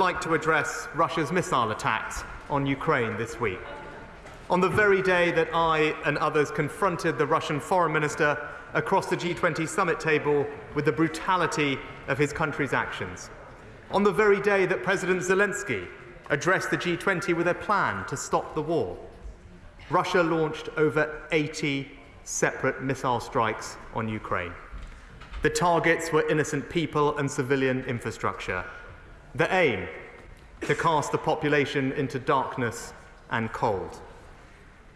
like to address Russia's missile attacks on Ukraine this week. On the very day that I and others confronted the Russian foreign minister across the G20 summit table with the brutality of his country's actions. On the very day that President Zelensky addressed the G20 with a plan to stop the war, Russia launched over 80 separate missile strikes on Ukraine. The targets were innocent people and civilian infrastructure. The aim, to cast the population into darkness and cold.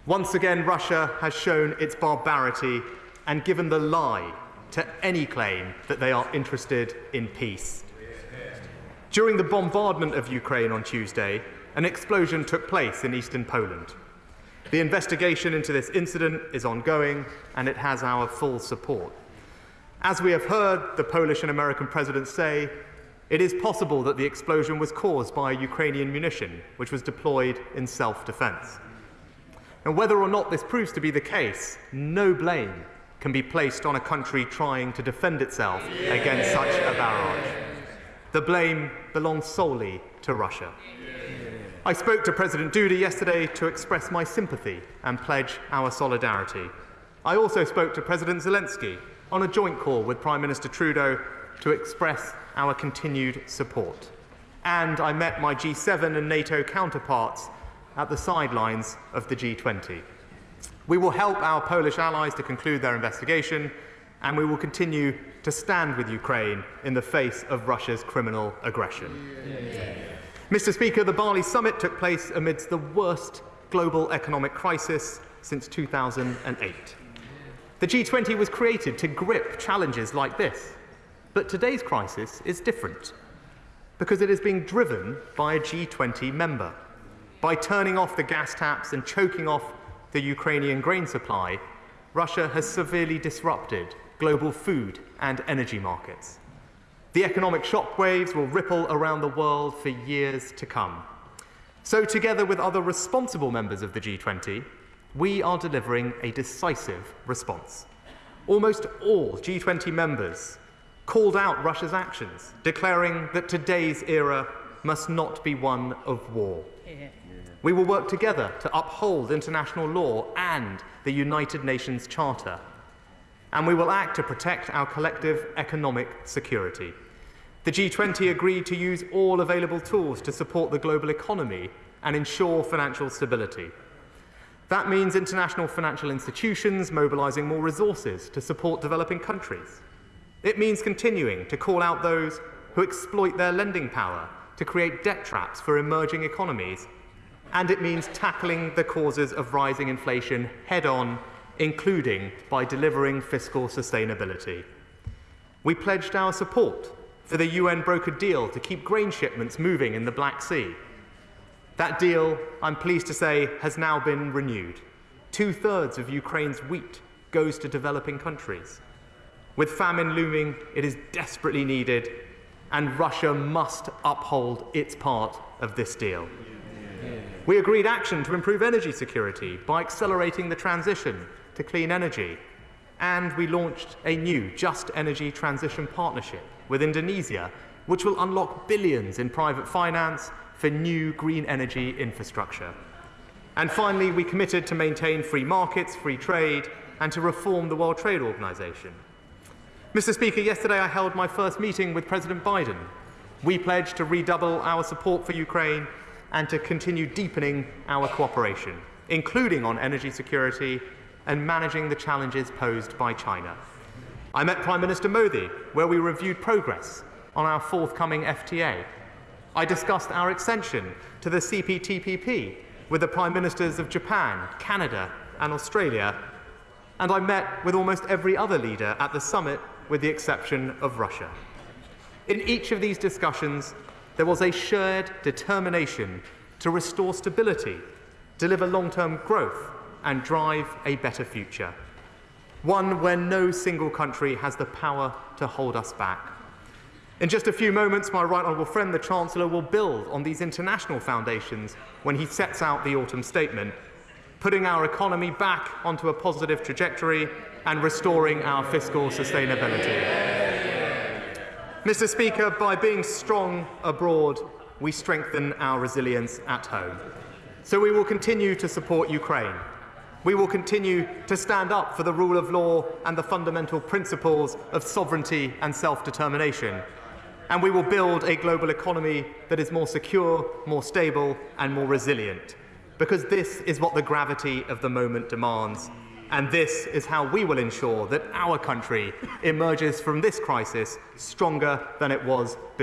Once again, Russia has shown its barbarity and given the lie to any claim that they are interested in peace. During the bombardment of Ukraine on Tuesday, an explosion took place in eastern Poland. The investigation into this incident is ongoing, and it has our full support. As we have heard the Polish and American presidents say, it is possible that the explosion was caused by Ukrainian munition, which was deployed in self-defense. And whether or not this proves to be the case, no blame can be placed on a country trying to defend itself against such a barrage. The blame belongs solely to Russia. I spoke to President Duda yesterday to express my sympathy and pledge our solidarity. I also spoke to President Zelensky on a joint call with Prime Minister Trudeau to express our continued support. And I met my G7 and NATO counterparts at the sidelines of the G20. We will help our Polish allies to conclude their investigation, and we will continue to stand with Ukraine in the face of Russia's criminal aggression. Mr. Speaker, the Bali summit took place amidst the worst global economic crisis since 2008. The G20 was created to grip challenges like this. But today's crisis is different because it is being driven by a G20 member. By turning off the gas taps and choking off the Ukrainian grain supply, Russia has severely disrupted global food and energy markets. The economic shockwaves will ripple around the world for years to come. So together with other responsible members of the G20, we are delivering a decisive response. Almost all G20 members called out Russia's actions, declaring that today's era must not be one of war. We will work together to uphold international law and the United Nations Charter, and we will act to protect our collective economic security. The G20 agreed to use all available tools to support the global economy and ensure financial stability. That means international financial institutions mobilizing more resources to support developing countries. It means continuing to call out those who exploit their lending power to create debt traps for emerging economies. And it means tackling the causes of rising inflation head-on, including by delivering fiscal sustainability. We pledged our support for the UN-brokered deal to keep grain shipments moving in the Black Sea. That deal, I'm pleased to say, has now been renewed. 2/3 of Ukraine's wheat goes to developing countries. With famine looming, it is desperately needed, and Russia must uphold its part of this deal. We agreed action to improve energy security by accelerating the transition to clean energy, and we launched a new Just Energy Transition Partnership with Indonesia, which will unlock billions in private finance for new green energy infrastructure. And finally, we committed to maintain free markets, free trade, and to reform the World Trade Organization. Mr. Speaker, yesterday I held my first meeting with President Biden. We pledged to redouble our support for Ukraine and to continue deepening our cooperation, including on energy security and managing the challenges posed by China. I met Prime Minister Modi, where we reviewed progress on our forthcoming FTA. I discussed our extension to the CPTPP with the Prime Ministers of Japan, Canada, and Australia, and I met with almost every other leader at the summit with the exception of Russia. In each of these discussions, there was a shared determination to restore stability, deliver long-term growth, and drive a better future. One where no single country has the power to hold us back. In just a few moments, my right honourable friend, the Chancellor, will build on these international foundations when he sets out the autumn statement, putting our economy back onto a positive trajectory and restoring our fiscal sustainability. Mr. Speaker, by being strong abroad we strengthen our resilience at home. So we will continue to support Ukraine. We will continue to stand up for the rule of law and the fundamental principles of sovereignty and self-determination. And we will build a global economy that is more secure, more stable, and more resilient. Because this is what the gravity of the moment demands. And this is how we will ensure that our country emerges from this crisis stronger than it was before.